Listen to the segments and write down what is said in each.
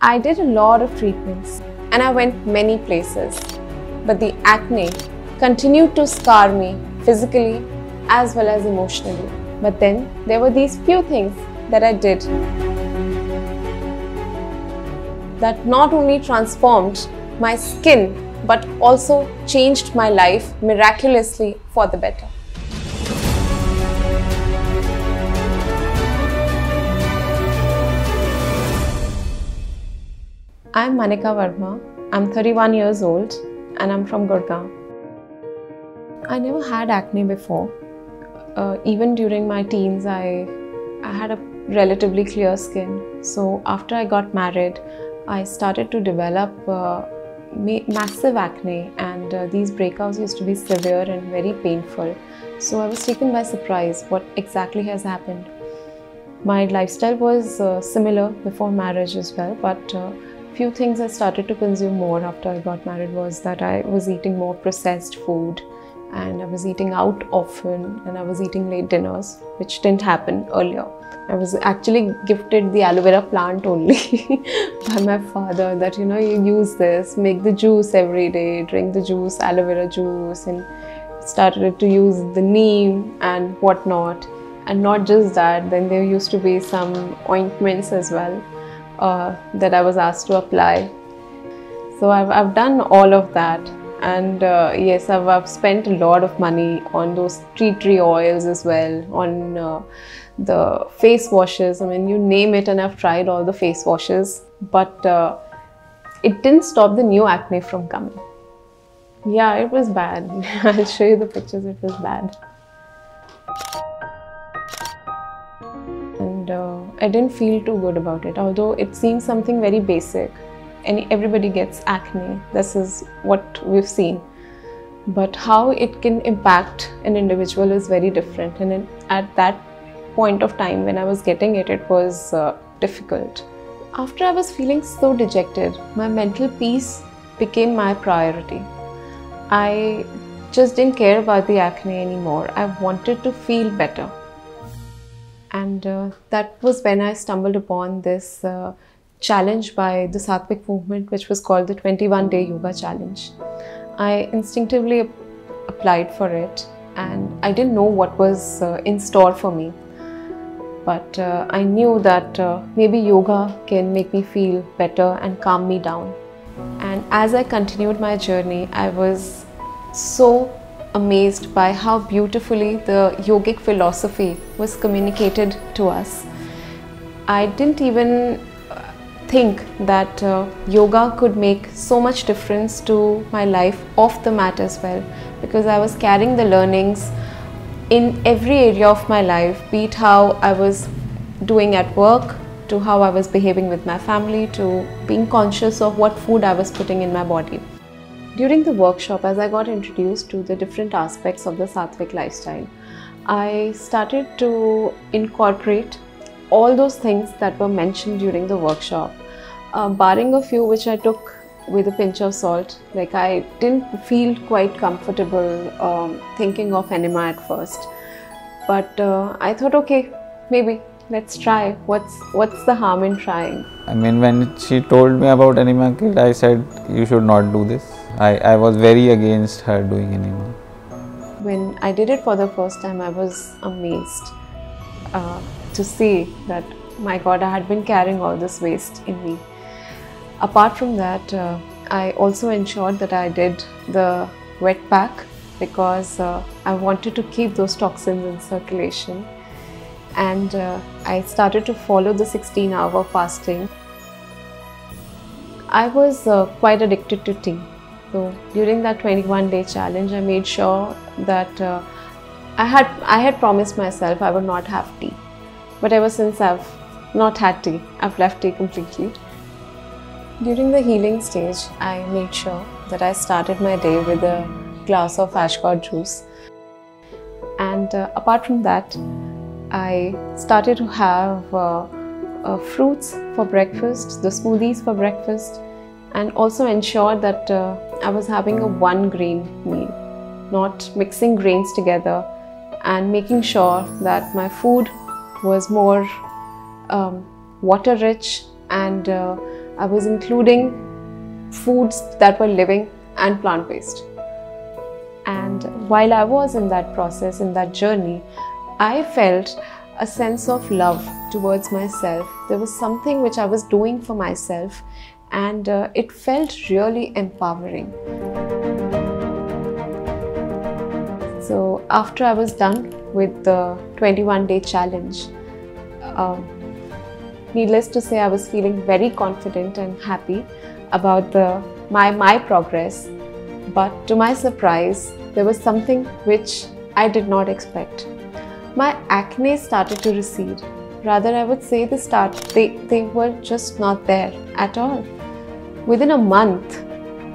I did a lot of treatments and I went many places, but the acne continued to scar me physically as well as emotionally. But then there were these few things that I did that not only transformed my skin but also changed my life miraculously for the better. I'm Manica Verma. I'm 31 years old and I'm from Gurgaon. I never had acne before. Even during my teens, I had a relatively clear skin. So after I got married, I started to develop massive acne, and these breakouts used to be severe and very painful. So I was taken by surprise what exactly has happened. My lifestyle was similar before marriage as well, but few things I started to consume more after I got married was that I was eating more processed food, and I was eating out often, and I was eating late dinners, which didn't happen earlier. I was actually gifted the aloe vera plant only by my father, that you use this, make the juice every day, drink the juice, aloe vera juice, and started to use the neem and whatnot. And not just that, then there used to be some ointments as well that I was asked to apply. So I've done all of that, and yes, I've spent a lot of money on those tea tree oils as well, on the face washes. I mean, you name it, and I've tried all the face washes, but it didn't stop the new acne from coming. Yeah, it was bad. I'll show you the pictures. It was bad. And I didn't feel too good about it, although it seems something very basic. Everybody gets acne, this is what we've seen. But how it can impact an individual is very different, and at that point of time when I was getting it, it was difficult. After I was feeling so dejected, my mental peace became my priority. I just didn't care about the acne anymore. I wanted to feel better. And that was when I stumbled upon this challenge by the Satvic Movement, which was called the 21-day yoga challenge. I instinctively applied for it, and I didn't know what was in store for me. But I knew that maybe yoga can make me feel better and calm me down. And as I continued my journey, I was so amazed by how beautifully the yogic philosophy was communicated to us. I didn't even think that yoga could make so much difference to my life off the mat as well, because I was carrying the learnings in every area of my life, be it how I was doing at work, to how I was behaving with my family, to being conscious of what food I was putting in my body. During the workshop, as I got introduced to the different aspects of the Satvic lifestyle, I started to incorporate all those things that were mentioned during the workshop, barring a few which I took with a pinch of salt. Like, I didn't feel quite comfortable thinking of enema at first, but I thought, okay, maybe let's try. What's the harm in trying? I mean, when she told me about enema kit, I said you should not do this. I was very against her doing enema. When I did it for the first time, I was amazed to see that, my God, I had been carrying all this waste in me. Apart from that, I also ensured that I did the wet pack, because I wanted to keep those toxins in circulation. And I started to follow the 16-hour fasting. I was quite addicted to tea. So during that 21-day challenge, I made sure that I had promised myself I would not have tea. But ever since, I've not had tea. I've left tea completely. During the healing stage, I made sure that I started my day with a glass of ashgod juice. And apart from that, I started to have fruits for breakfast, the smoothies for breakfast, and also ensured that I was having a one grain meal, not mixing grains together, and making sure that my food was more water rich, and I was including foods that were living and plant-based. And while I was in that process, in that journey, I felt a sense of love towards myself. There was something which I was doing for myself, and it felt really empowering. So after I was done with the 21-day challenge, needless to say, I was feeling very confident and happy about my progress. But to my surprise, there was something which I did not expect. My acne started to recede. Rather, I would say they were just not there at all. Within a month,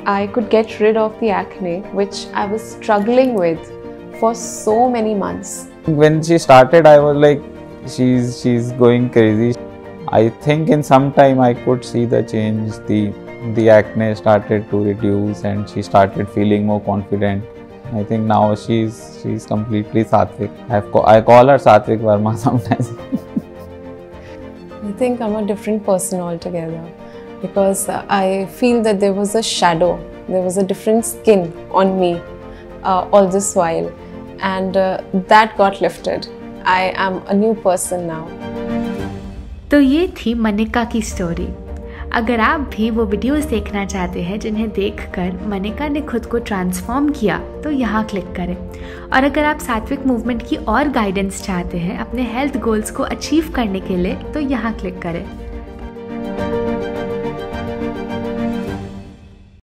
I could get rid of the acne, which I was struggling with for so many months. When she started, I was like, she's going crazy. I think in some time I could see the change. The acne started to reduce and she started feeling more confident. I think now she's completely Satvic. I call her Satvic Verma sometimes. I think I'm a different person altogether, because I feel that there was a shadow, there was a different skin on me all this while, and that got lifted. I am a new person now. तो ये थी मनिका की story. अगर आप भी वो videos देखना चाहते हैं जिन्हें देखकर मनिका ने खुद को ट्रांसफॉर्म किया, तो यहाँ क्लिक करें। और अगर आप सात्विक मूवमेंट की और गाइडेंस चाहते हैं अपने हेल्थ गोल्स को अचीव करने के लिए, तो यहाँ क्लिक करें।